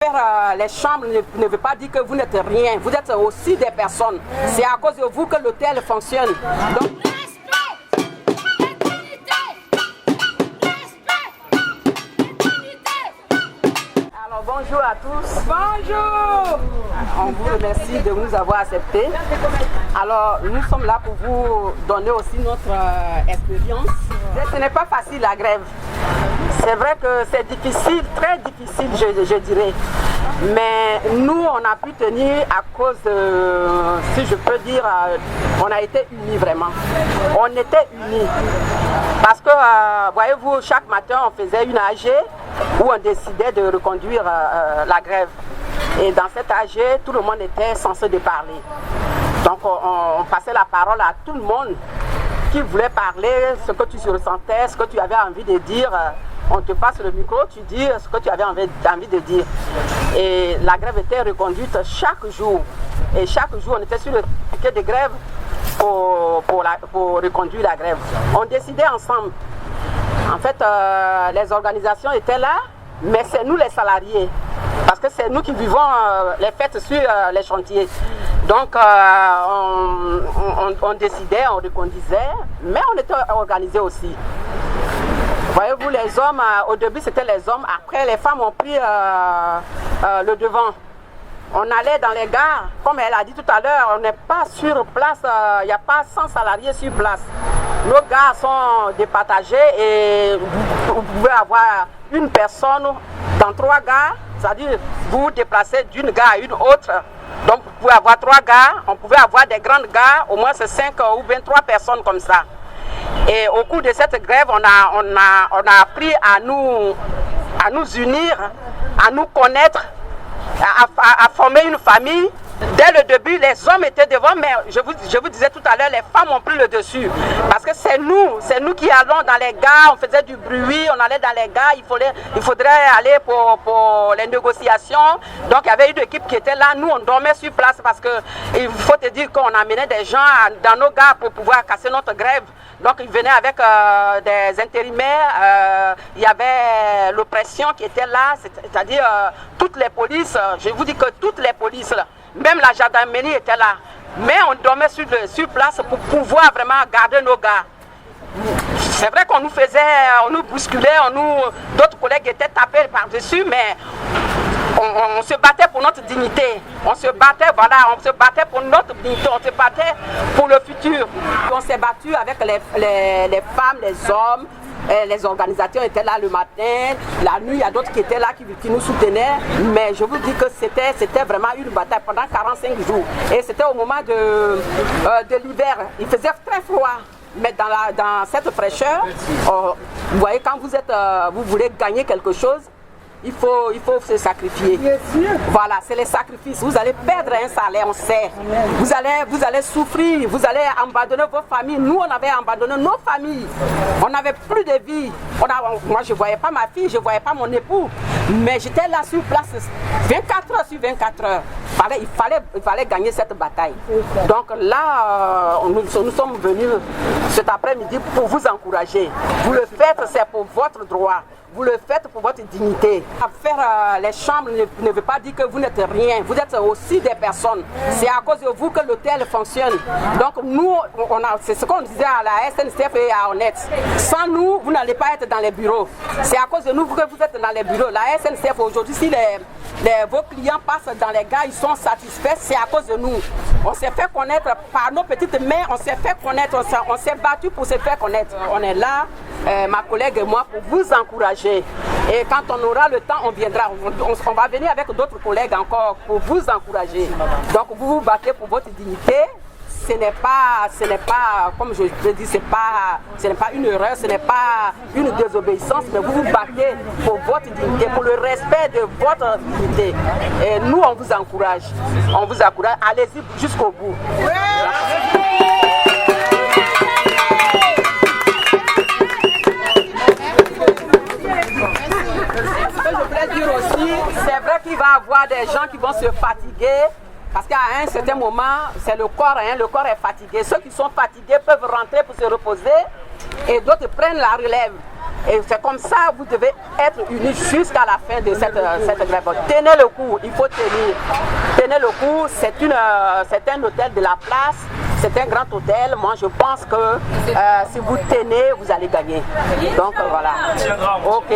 Les chambres ne veut pas dire que vous n'êtes rien. Vous êtes aussi des personnes. C'est à cause de vous que l'hôtel fonctionne. Donc, alors bonjour à tous. Bonjour. On vous remercie de nous avoir acceptés. Alors nous sommes là pour vous donner aussi notre expérience. Ce n'est pas facile la grève. C'est vrai que c'est difficile, très difficile je dirais. Mais nous on a pu tenir à cause de, si je peux dire, on a été unis vraiment. On était unis. Parce que, voyez-vous, chaque matin on faisait une AG où on décidait de reconduire la grève. Et dans cette AG, tout le monde était censé de parler. Donc on passait la parole à tout le monde qui voulait parler, ce que tu ressentais, ce que tu avais envie de dire. On te passe le micro, tu dis ce que tu avais envie de dire. Et la grève était reconduite chaque jour. Et chaque jour, on était sur le piquet de grève pour reconduire la grève. On décidait ensemble. En fait, les organisations étaient là, mais c'est nous les salariés. Parce que c'est nous qui vivons les fêtes sur les chantiers. Donc, on décidait, on reconduisait, mais on était organisés aussi. Voyez-vous, les hommes, au début c'était les hommes, après les femmes ont pris le devant. On allait dans les gares, comme elle a dit tout à l'heure, on n'est pas sur place, il n'y a pas 100 salariés sur place. Nos gares sont départagées et vous pouvez avoir une personne dans 3 gares, c'est-à-dire vous vous déplacez d'une gare à une autre. Donc vous pouvez avoir 3 gares, on pouvait avoir des grandes gares, au moins c'est 5 ou 23 personnes comme ça. Et au cours de cette grève, on a appris à nous unir, à nous connaître, à former une famille. Dès le début, les hommes étaient devant, mais je vous disais tout à l'heure, les femmes ont pris le dessus. Parce que c'est nous qui allons dans les gares, on faisait du bruit, on allait dans les gares, il faudrait aller pour les négociations. Donc il y avait une équipe qui était là, nous on dormait sur place parce qu'il faut te dire qu'on amenait des gens dans nos gares pour pouvoir casser notre grève. Donc ils venaient avec des intérimaires, il y avait l'oppression qui était là, c'est-à-dire toutes les polices, je vous dis que toutes les polices là, même la gendarmerie était là. Mais on dormait sur place pour pouvoir vraiment garder nos gars. C'est vrai qu'on nous faisait, on nous bousculait, d'autres collègues étaient tapés par-dessus, mais on se battait pour notre dignité. On se battait, voilà, on se battait pour notre dignité, on se battait pour le futur. On s'est battu avec les femmes, les hommes. Les organisateurs étaient là le matin, la nuit, il y a d'autres qui étaient là, qui nous soutenaient. Mais je vous dis que c'était vraiment une bataille pendant 45 jours. Et c'était au moment de l'hiver. Il faisait très froid. Mais dans cette fraîcheur, vous voyez, quand vous voulez gagner quelque chose, il faut se sacrifier. Voilà, c'est les sacrifices. Vous allez perdre un salaire, on sait. Vous allez souffrir, vous allez abandonner vos familles. Nous, on avait abandonné nos familles. On n'avait plus de vie. Moi, je ne voyais pas ma fille, je ne voyais pas mon époux. Mais j'étais là sur place 24 heures sur 24 heures. Il fallait gagner cette bataille. Donc là, nous sommes venus cet après-midi pour vous encourager. Vous le faites, c'est pour votre droit. Vous le faites pour votre dignité. Faire les chambres ne veut pas dire que vous n'êtes rien. Vous êtes aussi des personnes. C'est à cause de vous que l'hôtel fonctionne. Donc nous, c'est ce qu'on disait à la SNCF et à Honnête. Sans nous, vous n'allez pas être dans les bureaux. C'est à cause de nous que vous êtes dans les bureaux. La SNCF aujourd'hui, si vos clients passent dans les gares, ils sont satisfaits, c'est à cause de nous. On s'est fait connaître par nos petites mains, on s'est fait connaître, on s'est battu pour se faire connaître. On est là, ma collègue et moi, pour vous encourager. Et quand on aura le temps, on viendra. On va venir avec d'autres collègues encore pour vous encourager. Donc vous vous battez pour votre dignité. Ce n'est pas, comme je le dis, ce n'est pas une erreur, ce n'est pas une désobéissance, mais vous vous battez pour votre dignité, pour le respect de votre dignité. Et nous, on vous encourage. On vous encourage. Allez-y jusqu'au bout. C'est vrai qu'il va y avoir des gens qui vont se fatiguer parce qu'à un certain moment, c'est le corps est fatigué. Ceux qui sont fatigués peuvent rentrer pour se reposer et d'autres prennent la relève. Et c'est comme ça, vous devez être unis jusqu'à la fin de cette grève. Tenez le coup, il faut tenir. Tenez le coup, c'est un hôtel de la place, c'est un grand hôtel. Moi, je pense que si vous tenez, vous allez gagner. Donc voilà. Ok.